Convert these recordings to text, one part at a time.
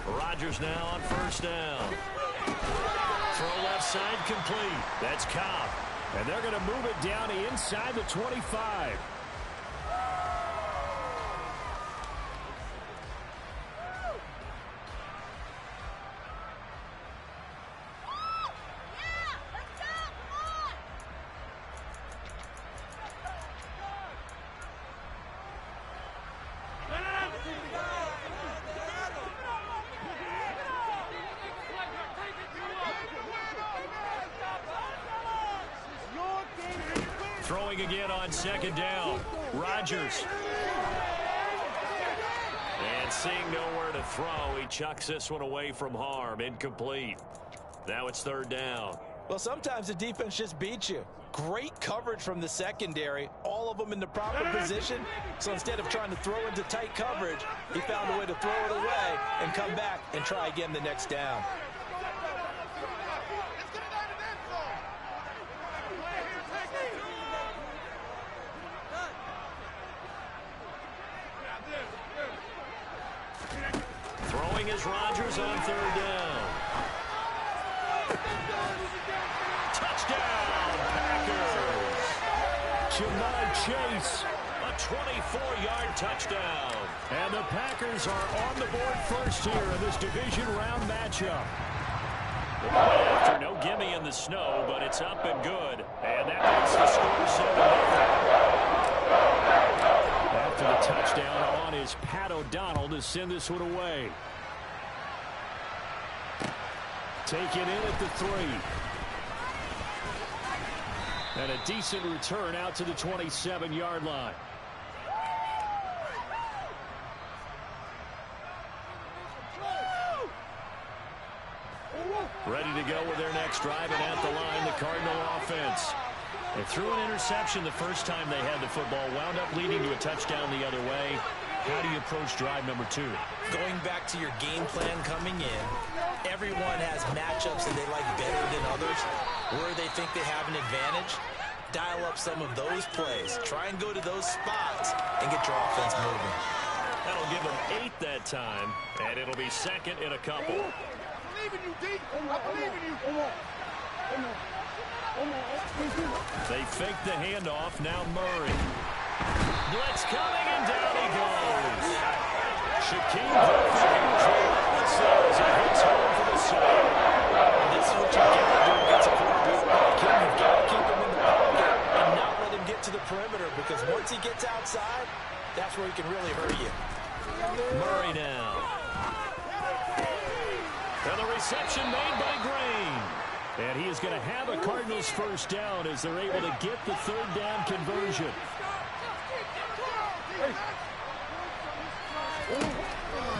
Rodgers now on first down. Throw left side complete. That's Cobb. And they're going to move it down inside the 25. Throwing again on second down. Rodgers. And seeing nowhere to throw, he chucks this one away from harm. Incomplete. Now it's third down. Well, sometimes the defense just beats you. Great coverage from the secondary. All of them in the proper position. So instead of trying to throw into tight coverage, he found a way to throw it away and come back and try again the next down. Throwing is Rodgers on third down. Touchdown, Packers. Jamar Chase, a 24-yard touchdown. And the Packers are on the board first here in this division round matchup. After no gimme in the snow, but it's up and good. And that makes the score 7-0. After the touchdown on is Pat O'Donnell to send this one away. Taken in at the 3. And a decent return out to the 27-yard line. Ready to go with their next drive, and at the line, the Cardinal offense. They threw an interception the first time they had the football, wound up leading to a touchdown the other way. How do you approach drive number 2? Going back to your game plan coming in, everyone has matchups that they like better than others, where they think they have an advantage. Dial up some of those plays. Try and go to those spots and get your offense moving. That'll give them 8 that time, and it'll be second in a couple. I believe in you, D. I believe in you. They fake the handoff. Now Murray. Blitz coming, and down he goes. Shaquille says he hits home for the save. This is what you got to do against a quarterback. You've got to keep him in the pocket and not let him get to the perimeter, because once he gets outside, that's where he can really hurt you. Murray now. And the reception made by Green. And he is going to have a Cardinals first down as they're able to get the third down conversion.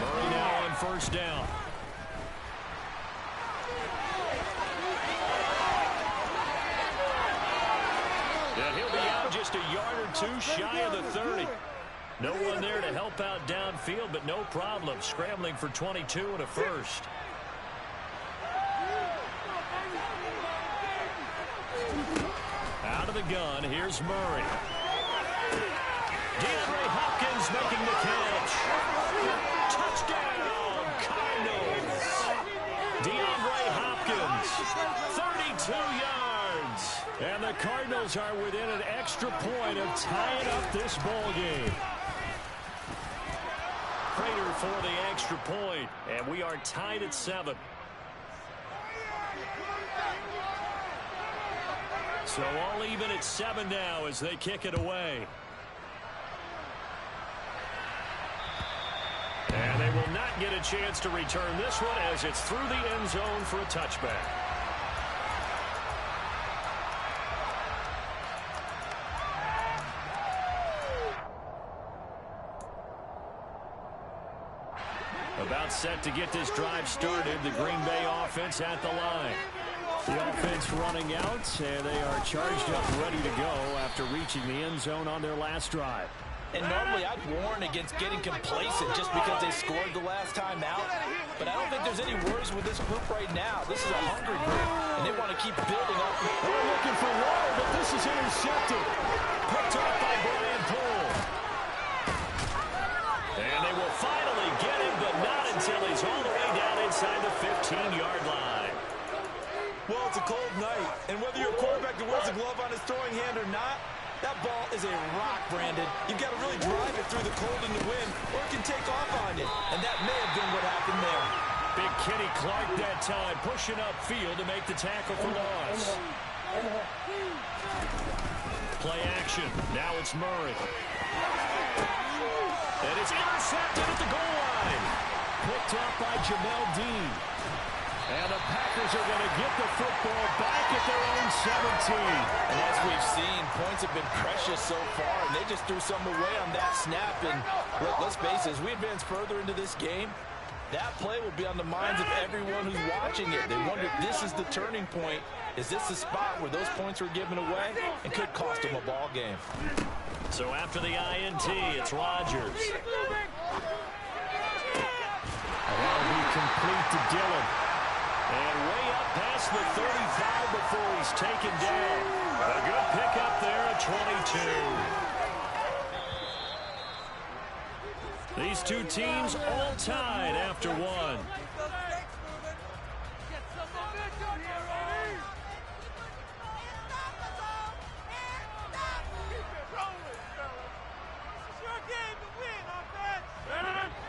Murray now on first down. And he'll be out just a yard or two shy of the 30. No one there to help out downfield, but no problem. Scrambling for 22 and a first. Out of the gun, here's Murray. DeAndre Hopkins making the catch. Touchdown, Cardinals. DeAndre Hopkins, 32 yards. And the Cardinals are within an extra point of tying up this ball game. Prater for the extra point, and we are tied at 7. So all even at 7 now as they kick it away. And they will not get a chance to return this one as it's through the end zone for a touchback. About set to get this drive started. The Green Bay offense at the line. The offense running out, and they are charged up, ready to go after reaching the end zone on their last drive. And normally I'd warn against getting complacent just because they scored the last time out. But I don't think there's any worries with this group right now. This is a hungry group, and they want to keep building up. They're looking for water, but this is intercepted. Picked up by Brian Poole. And they will finally get him, but not until he's all the way down inside the 15-yard line. Well, it's a cold night, and whether you're a quarterback that wears a glove on his throwing hand or not, that ball is a rock, Brandon. You've got to really drive it through the cold and the wind, or it can take off on you. And that may have been what happened there. Big Kenny Clark that time, pushing upfield to make the tackle for loss. Play action. Now it's Murray. And it's intercepted at the goal line. Picked up by Jamel Dean. And the Packers are going to get the football back at their own 17. And as we've seen, points have been precious so far, and they just threw some away on that snap. And let's face it, as we advance further into this game, that play will be on the minds of everyone who's watching it. They wonder if this is the turning point. Is this the spot where those points were given away and could cost them a ball game? So after the INT, it's Rodgers. And that'll be complete to Dillon. And way up past the 35 before he's taken down. A good pickup there at 22. These two teams all tied after one.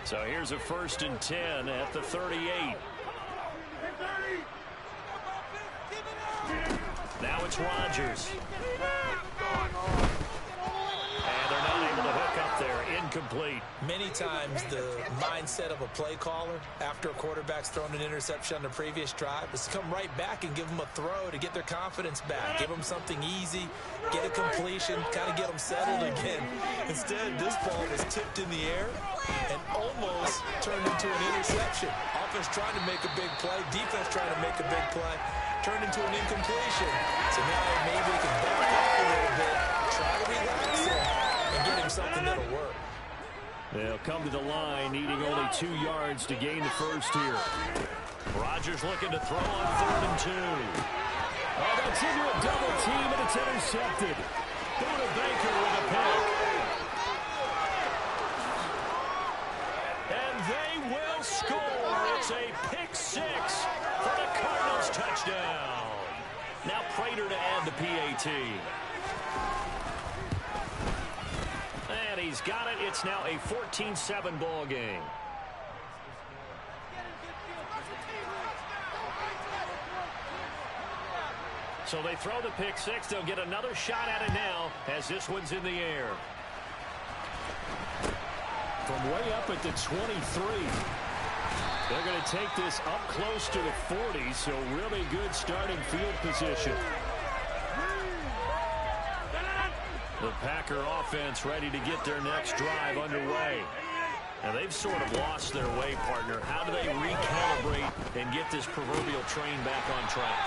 So here's a 1st and 10 at the 38. Now it's Rodgers. And they're not able to hook up there. Incomplete. Many times the mindset of a play caller after a quarterback's thrown an interception on the previous drive is to come right back and give them a throw to get their confidence back. Give them something easy, get a completion, kind of get them settled again. Instead, this ball was tipped in the air and almost turned into an interception. Offense trying to make a big play, defense trying to make a big play, turned into an incompletion. So now maybe they can back off a little bit, try to relax him, and get him something that'll work. They'll come to the line, needing only 2 yards to gain the first here. Rodgers looking to throw on 3rd and 2. Oh, that's into a double team, and it's intercepted. Buda Baker with a pick. And they will score. It's a pick 6 for the Cardinals touchdown. Now Prater to add the PAT. And he's got it. It's now a 14-7 ball game. So they throw the pick 6. They'll get another shot at it now as this one's in the air. From way up at the 23. They're going to take this up close to the 40, so really good starting field position. The Packer offense ready to get their next drive underway. And they've sort of lost their way, partner. How do they recalibrate and get this proverbial train back on track?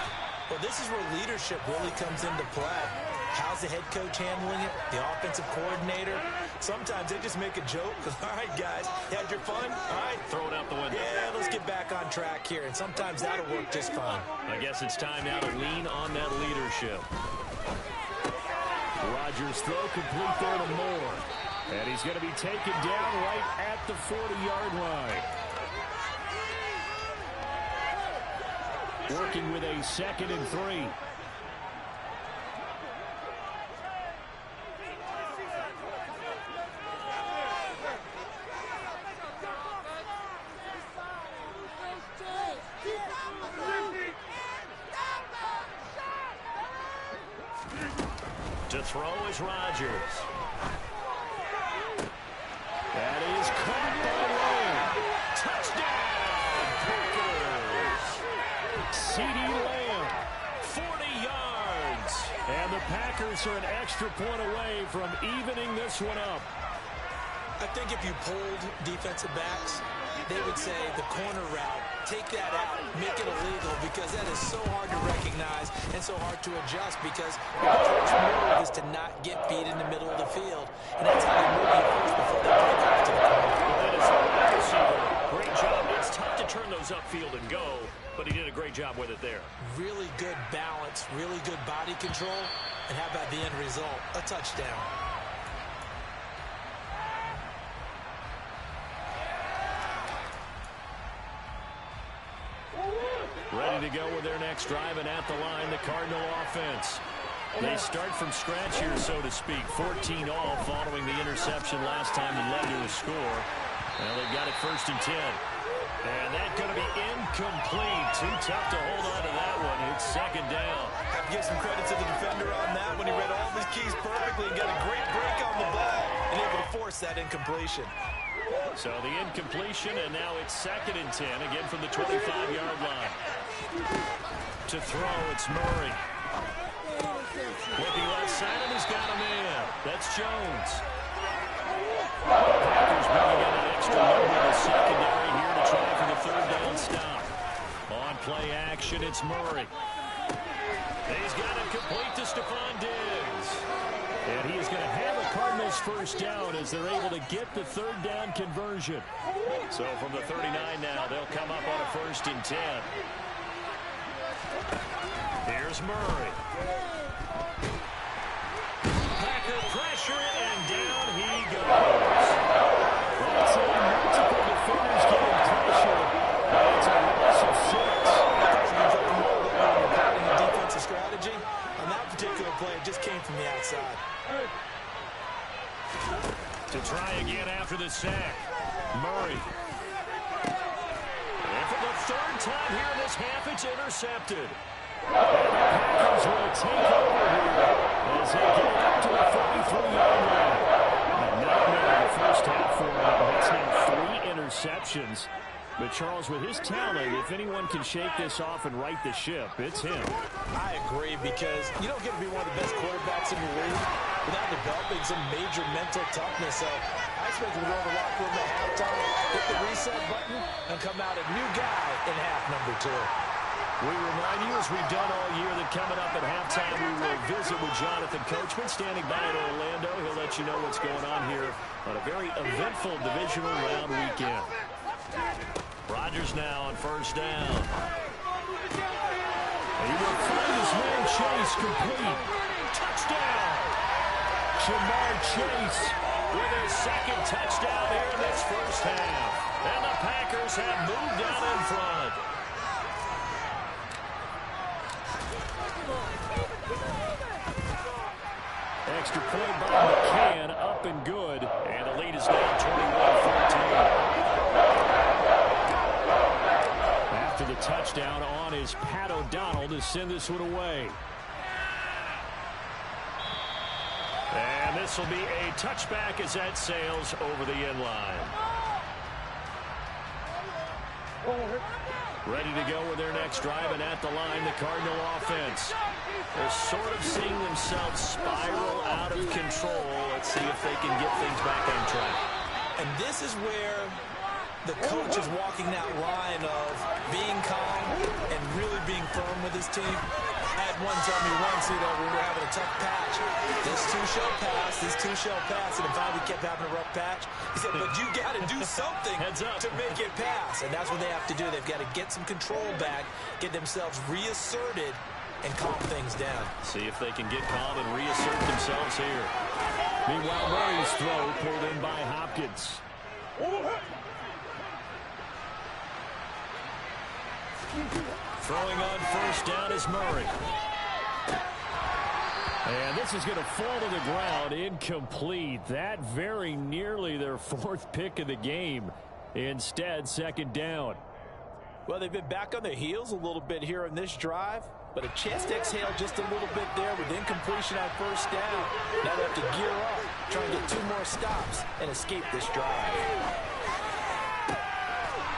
Well, this is where leadership really comes into play. How's the head coach handling it? The offensive coordinator? Sometimes they just make a joke. All right, guys, you had your fun? All right. Throw it out the window. Yeah, let's get back on track here. And sometimes that'll work just fine. I guess it's time now to lean on that leadership. Rodgers throw complete there to Moore. And he's going to be taken down right at the 40-yard line. Working with a 2nd and 3. To throw is Rodgers. That is caught by Lamb. Touchdown, Packers. CeeDee Lamb, 40 yards. And the Packers are an extra point away from evening this one up. I think if you polled defensive backs, they would say the corner route, take that out, make it illegal, because that is so hard to recognize and so hard to adjust, because your coach move is to not get beat in the middle of the field. And that's how you move your first before they break off to the corner. Well, that is a wide receiver. Great job. It's tough to turn those upfield and go, but he did a great job with it there. Really good balance, really good body control, and how about the end result? A touchdown. Ready to go with their next drive, and at the line, the Cardinal offense. They start from scratch here, so to speak. 14 all following the interception last time that led to a score. Well, they've got it 1st and 10. And that's going to be incomplete. Too tough to hold on to that one. It's 2nd down. Have to give some credit to the defender on that when he read all of his keys perfectly and got a great break on the ball and able to force that incompletion. So the incompletion, and now it's 2nd and 10, again from the 25-yard line. To throw, it's Murray. Looking left side, and he's got a man. That's Jones. Packers bringing in an extra number in the secondary here to try for the 3rd down stop. On play action, it's Murray. He's got it complete to Stephon Diggs. And he is going to have a Cardinals 1st down as they're able to get the 3rd down conversion. So from the 39 now, they'll come up on a 1st and 10. Here's Murray. Packer pressure, and down he goes. That's multiple defenders getting pressure. It's a loss of 6. The defensive strategy on that particular play just came from the outside. To try again after the sack. Murray. And for the 3rd time here in this half, it's intercepted. And the Packers will take over here as they get up to the 43-yard line. And not really the first half for him. That's now 3 interceptions. But Charles, with his talent, if anyone can shake this off and right the ship, it's him. I agree, because you don't get to be one of the best quarterbacks in the league without developing some major mental toughness. So I expect him to go to the locker room at halftime, hit the reset button, and come out a new guy in half number 2. We remind you, as we've done all year, that coming up at halftime, we will visit with Jonathan Coachman, standing by in Orlando. He'll let you know what's going on here on a very eventful divisional round weekend. Rodgers now on 1st down. He will find his man Chase complete. Touchdown! Jamar Chase with his 2nd touchdown here in this 1st half. And the Packers have moved down in front. Extra point by McCann, up and good. And the lead is now 21-14. After the touchdown on is Pat O'Donnell to send this one away. And this will be a touchback as that sails over the end line. Ready to go with their next drive, and at the line, the Cardinal offense. They're sort of seeing themselves spiral out of control. Let's see if they can get things back on track. And this is where the coach is walking that line of being calm and really being firm with his team. I had one tell me once, when we were having a tough patch, this 2 shall pass, this 2 shall pass, and if I would kept having a rough patch, he said, but you got to do something to make it pass. And that's what they have to do. They've got to get some control back, get themselves reasserted, and calm things down. See if they can get calm and reassert themselves here. Meanwhile, Murray's throw pulled in by Hopkins. Throwing on 1st down is Murray. And this is going to fall to the ground, incomplete. That very nearly their 4th pick of the game. Instead, 2nd down. Well, they've been back on their heels a little bit here in this drive, but a chance to exhale just a little bit there with incompletion on 1st down. Now they have to gear up, try and get 2 more stops and escape this drive.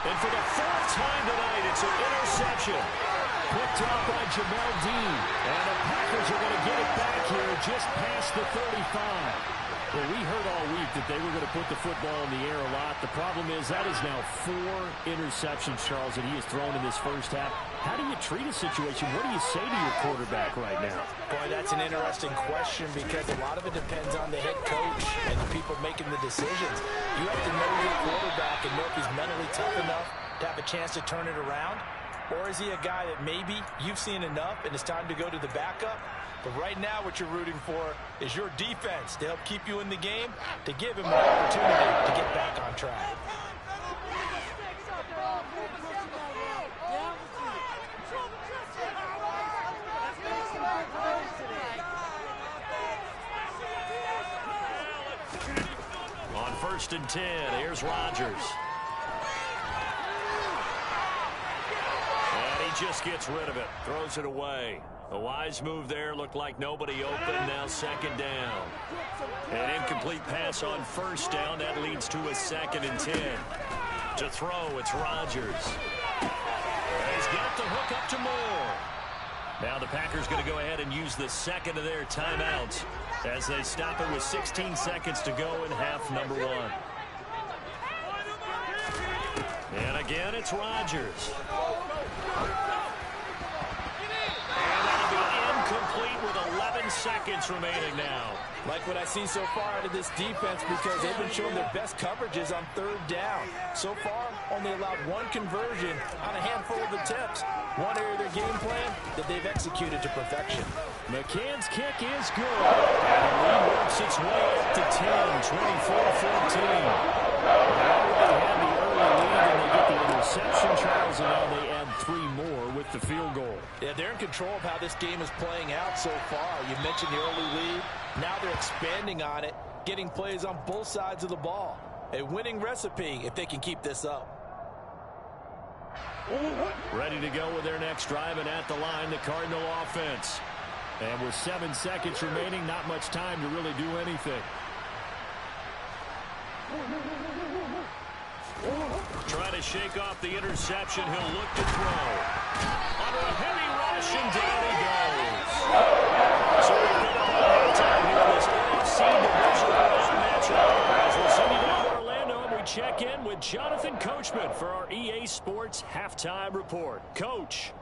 And for the 4th time tonight, it's an interception. Picked up by Jamel Dean. And the Packers are going to get it back here just past the 35. Well, we heard all week that they were going to put the football in the air a lot. The problem is that is now 4 interceptions, Charles, that he has thrown in this 1st half. How do you treat a situation? What do you say to your quarterback right now? Boy, that's an interesting question, because a lot of it depends on the head coach and the people making the decisions. You have to know your quarterback and know if he's mentally tough enough to have a chance to turn it around. Or is he a guy that maybe you've seen enough and it's time to go to the backup? But right now what you're rooting for is your defense to help keep you in the game, to give him an opportunity to get back on track. 1st and 10. Here's Rodgers. And he just gets rid of it. Throws it away. A wise move there. Looked like nobody open. Now 2nd down. An incomplete pass on 1st down. That leads to a 2nd and 10. To throw, it's Rodgers. He's got the hook up to Moore. Now the Packers going to go ahead and use the 2nd of their timeouts as they stop it with 16 seconds to go in half number 1. And again, it's Rodgers. And that'll be incomplete with 11 seconds remaining now. Like what I see so far out of this defense, because they've been showing their best coverages on 3rd down. So far, only allowed 1 conversion on a handful of attempts. One area of their game plan that they've executed to perfection. McCann's kick is good. And the lead works its way up to 10, 24-14. Now they have the early lead and they get the interception, Charles, and now they add 3 more with the field goal. Yeah, they're in control of how this game is playing out so far. You mentioned the early lead. Now they're expanding on it, getting plays on both sides of the ball. A winning recipe if they can keep this up. Ready to go with their next drive, and at the line, the Cardinal offense. And with 7 seconds remaining, not much time to really do anything. Try to shake off the interception. He'll look to throw. Under a heavy rush, and down he goes. So we've got a halftime here in this NFC division round matchup. As we'll send you down to Orlando, and we check in with Jonathan Coachman for our EA Sports Halftime Report. Coach.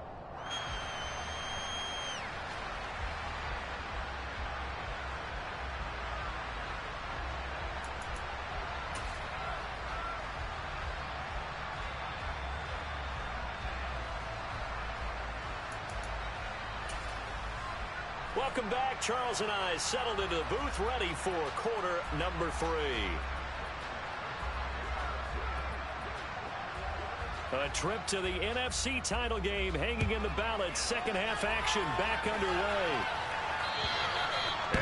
Welcome back. Charles and I settled into the booth, ready for quarter number 3. A trip to the NFC title game hanging in the balance. Second half action back underway.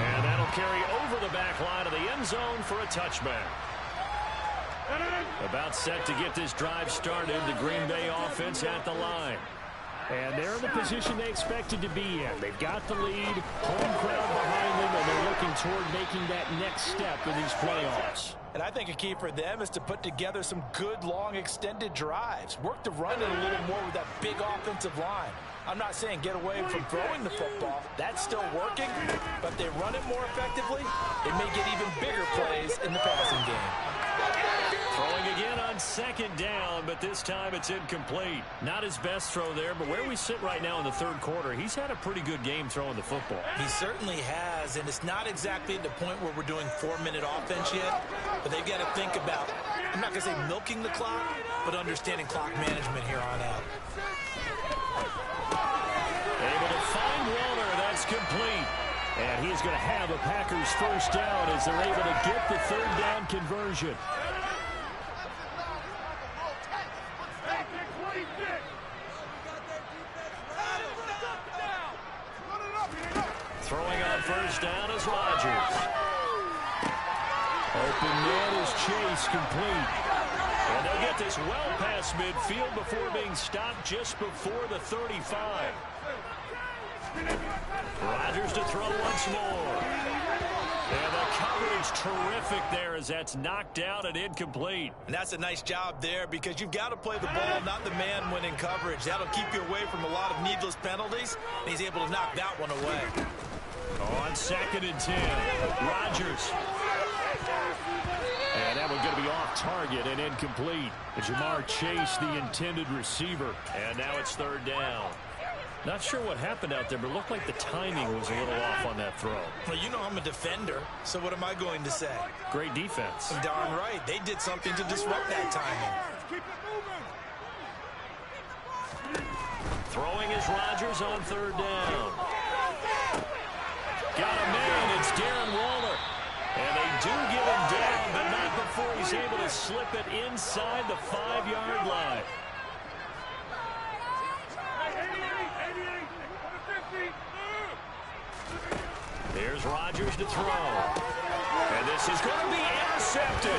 And that'll carry over the back line of the end zone for a touchback. About set to get this drive started. The Green Bay offense at the line. And they're in the position they expected to be in. They've got the lead, home crowd behind them, and they're looking toward making that next step in these playoffs. And I think a key for them is to put together some good, long, extended drives. Work the run in a little more with that big offensive line. I'm not saying get away from throwing the football. That's still working. But if they run it more effectively, they may get even bigger plays in the passing game. Throwing again on 2nd down, but this time it's incomplete. Not his best throw there, but where we sit right now in the 3rd quarter, he's had a pretty good game throwing the football. He certainly has, and it's not exactly at the point where we're doing 4-minute offense yet, but they've got to think about, I'm not going to say milking the clock, but understanding clock management here on out. Able to find Waller. That's complete. And he's going to have a Packers 1st down as they're able to get the 3rd down conversion. Throwing on 1st down is Rodgers. Open man is Chase, complete. And they'll get this well past midfield before being stopped just before the 35. Rodgers to throw once more. And the coverage terrific there as that's knocked down and incomplete. And that's a nice job there because you've got to play the ball, not the man when in coverage. That'll keep you away from a lot of needless penalties. And he's able to knock that one away. On 2nd and 10, Rodgers. And that one's going to be off target and incomplete. Jamar Chase, the intended receiver. And now it's 3rd down. Not sure what happened out there, but it looked like the timing was a little off on that throw. Well, you know I'm a defender, so what am I going to say? Great defense. Darn right. They did something to disrupt that timing. Keep it moving. Throwing is Rodgers on 3rd down. Got a man. It's Darren Waller. And they do get him down, but not before he's able to slip it inside the 5-yard line. Here's Rodgers to throw. And this is going to be intercepted.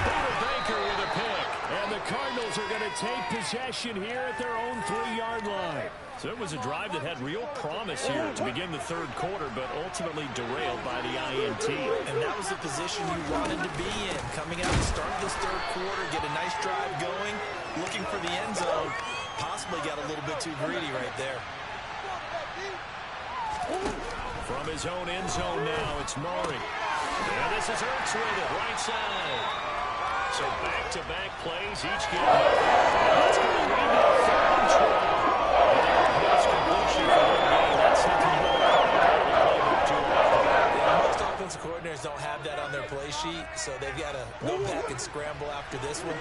Buda Baker with a pick. And the Cardinals are going to take possession here at their own 3-yard line. So it was a drive that had real promise here to begin the third quarter, but ultimately derailed by the INT. And that was the position you wanted to be in. Coming out to start this third quarter, get a nice drive going, looking for the end zone. Possibly got a little bit too greedy right there. From his own end zone now, it's Murray. And this is Ertz with it, right side. So back-to-back plays, each game. That's going to lead to a third and 12. Pass completion for one game. That's something you don't play too often. Most offensive coordinators don't have that on their play sheet, so they've got to go back and scramble after this one.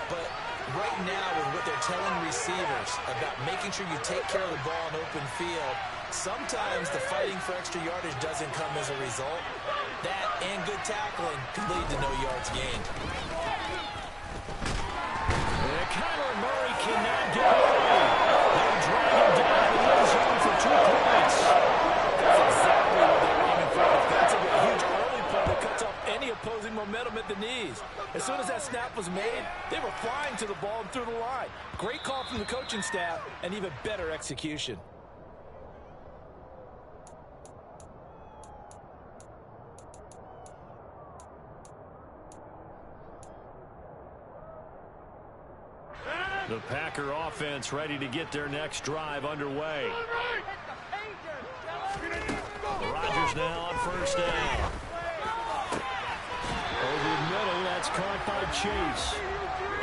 But right now, with what they're telling receivers about making sure you take care of the ball in open field, sometimes the fighting for extra yardage doesn't come as a result. That and good tackling could lead to no yards gained. Kyler Murray cannot get away. They'll drag him down in the end zone for 2 points. That's exactly what they're aiming for defensively. A huge early play that cuts off any opposing momentum at the knees. As soon as that snap was made, they were flying to the ball and through the line. Great call from the coaching staff and even better execution. The Packer offense ready to get their next drive underway. Rodgers now on first down. Over the middle, that's caught by Chase.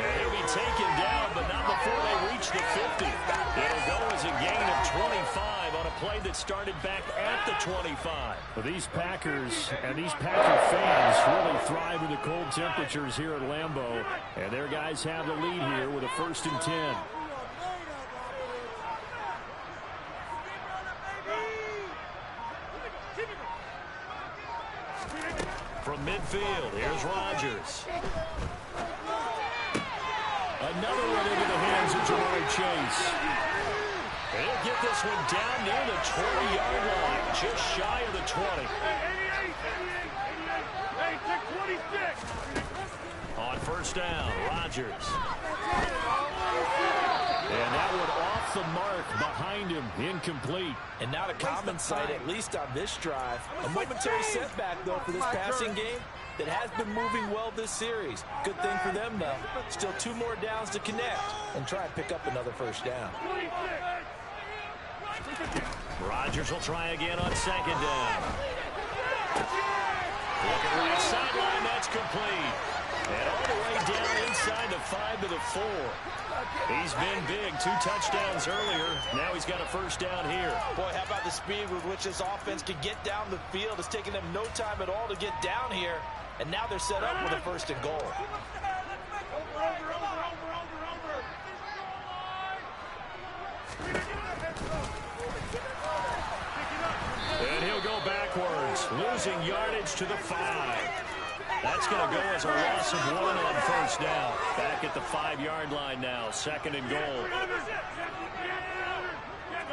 And he'll be taken down, but not before they reach the 50. It'll go as a gain of 25 on a play that started back at the 25. Well, these Packers and these Packer fans really thrive in the cold temperatures here at Lambeau. And their guys have the lead here with a 1st and 10. From midfield, here's Rodgers. Another one into the hands of Jamar Chase. They'll get this one down near the 20-yard line, just shy of the 20. On first down, Rodgers. And that one off the mark behind him, incomplete. And not a common sight, at least on this drive. A momentary setback, though, for this passing game that has been moving well this series. Good thing for them, though. Still 2 more downs to connect and try and pick up another first down. Rodgers will try again on 2nd down. Looking right sideline, that's complete. And all the way down inside the 5 to the 4. He's been big, 2 touchdowns earlier. Now he's got a first down here. Boy, how about the speed with which this offense can get down the field? It's taken them no time at all to get down here. And now they're set up with a 1st and goal. And he'll go backwards, losing yardage to the 5. That's going to go as a loss of 1 on first down. Back at the 5-yard line now, 2nd and goal.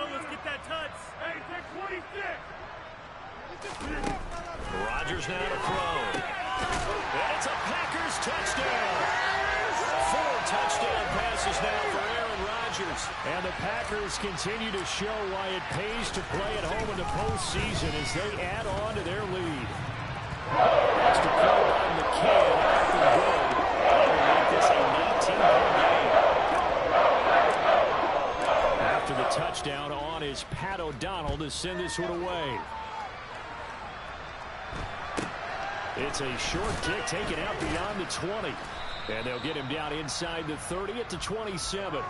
Let's get that touch. Hey, take 26. Rodgers now to throw. And it's a Packers touchdown. 4 touchdown passes now for Aaron Rodgers. And the Packers continue to show why it pays to play at home in the postseason as they add on to their lead. That's the play by McCann. Nothing good. That will make this a 19-point game. After the touchdown on is Pat O'Donnell to send this one away. It's a short kick taken out beyond the 20. And they'll get him down inside the 30 at the 27. Really?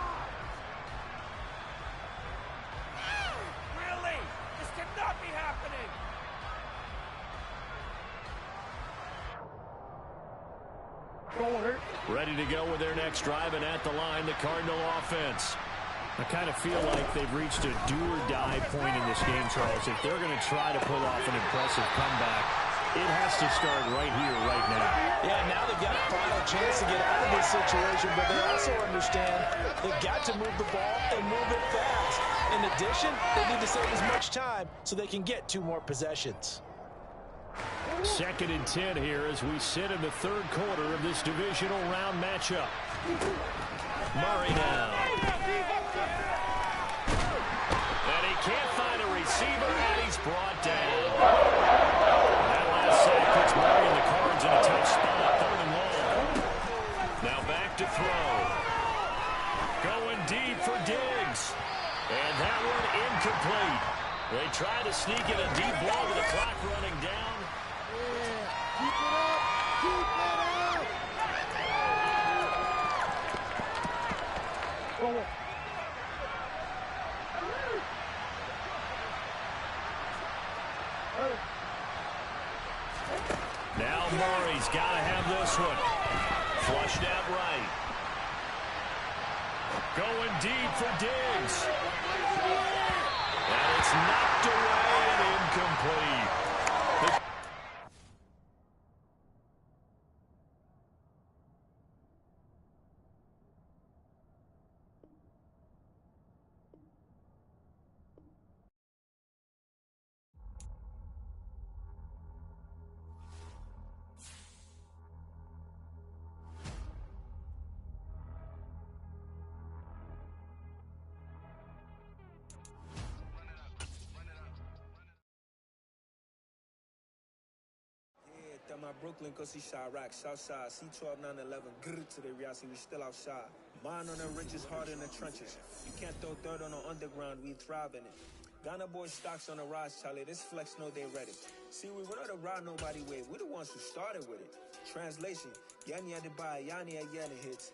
This cannot be happening. Ready to go with their next drive, and at the line, the Cardinal offense. I kind of feel like they've reached a do-or-die point in this game, Charles. If they're going to try to pull off an impressive comeback, it has to start right here, right now. Yeah, now they've got a final chance to get out of this situation, but they also understand they've got to move the ball and move it fast. In addition, they need to save as much time so they can get 2 more possessions. Second and 10 here as we sit in the third quarter of this divisional round matchup. Murray now. And he can't find a receiver, and he's brought down. That last sack puts Murray and the Cards in a tough spot, 3rd and long. Now back to throw. Going deep for Diggs. And that one incomplete. They try to sneak in a deep ball with the clock running down. Keep it up! Keep it up! Now Murray's got to have this one. Flushed out right. Going deep for Diggs. And it's knocked away and incomplete. My Brooklyn, cause he shot rock, Southside, C12, 911, grrr to the Riasi, we still outside. Mine on the riches, hard in the trenches. You can't throw dirt on the underground, we thrive in it. Ghana boy stocks on the rise, Charlie, this flex know they ready. See, we were not a ride nobody with, we the ones who started with it. Translation, Yanni had to buy, Yanni had Yanni hits.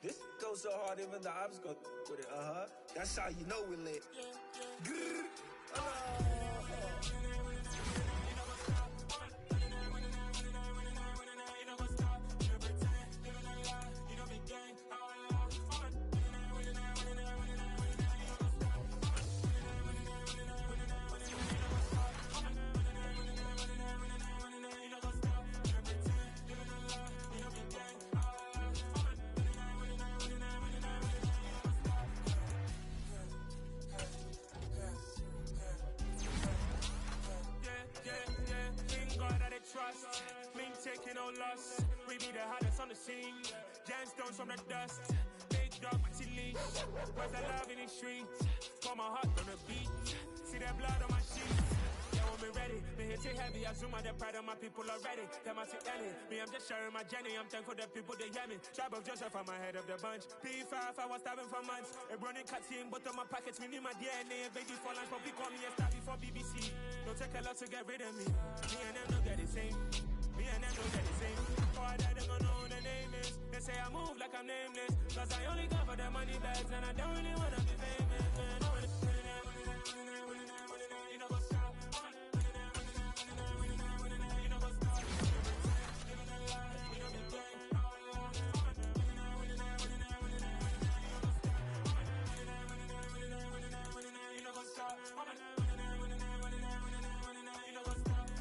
This goes so hard, even the ops go with it, That's how you know we lit. Grrr. Taking no loss, we be the hottest on the scene. Gemstones from the dust, big dog with your leash. Where's the love in the streets? For my heart on the beat. See that blood on my sheets. Yeah, when we ready, me hit it heavy. I zoom out the pride of my people already. Them I see Ellie, me I'm just sharing my journey. I'm thankful that people they hear me. Tribe of Joseph, I'm ahead of the bunch. P5, I was starving for months. A running cutscene, but on my pockets, we need my DNA. Baby for lunch, but we call me a star before BBC. Don't take a lot to get rid of me. Me and them don't get the same. Me and them don't get the same. Oh, I don't know who the name is. They say I move like I'm nameless. Cause I only come for the money bags and I don't really wanna be famous, man. You know what's up? You know what's up? You know the game. You know what's up?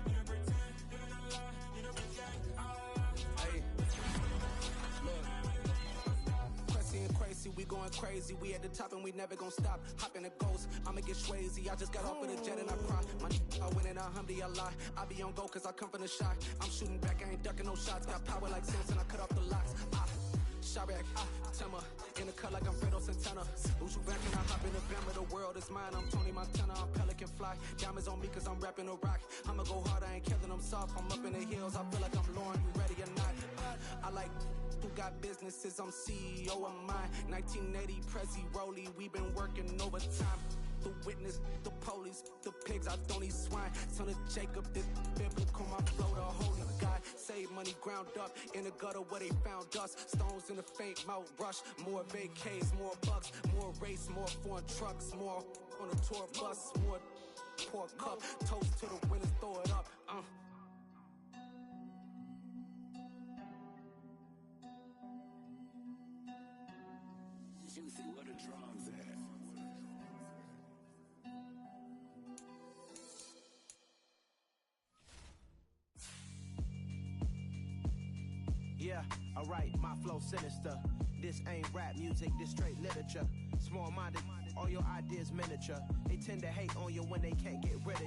We going crazy, we at the top and we never gonna stop. Hop in the ghost, I'ma get swayzy. I just got off of the jet and I cry. My I win in a Humvee, I lie. I be on go cause I come from the shot. I'm shooting back, I ain't ducking no shots. Got power like Samson, I cut off the locks. Shot back, Timmer, in the cut like I'm Fredo Santana. Usu Van, I hop in the Bama, the world is mine. I'm Tony Montana, I'm Pelican Fly. Diamonds on me cause I'm rapping a rock. I'ma go hard, I ain't killing them soft. I'm up in the hills, I feel like I'm Lauren, you ready or not? I like who got businesses, I'm CEO of mine. 1980 Prezi Rolly, we been working overtime. The witness, the police, the pigs, I don't eat swine. Son of Jacob, this biblical, my flow, the holy God. Save money ground up in the gutter where they found dust. Stones in the faint mouth rush. More vacays, more bucks, more race, more foreign trucks, more on a tour bus, more pour cup. Toast to the winners, throw it up. Juicy, what the drums at? Yeah, alright, my flow sinister. This ain't rap music, this straight literature. Small-minded, all your ideas miniature. They tend to hate on you when they can't get rid of you.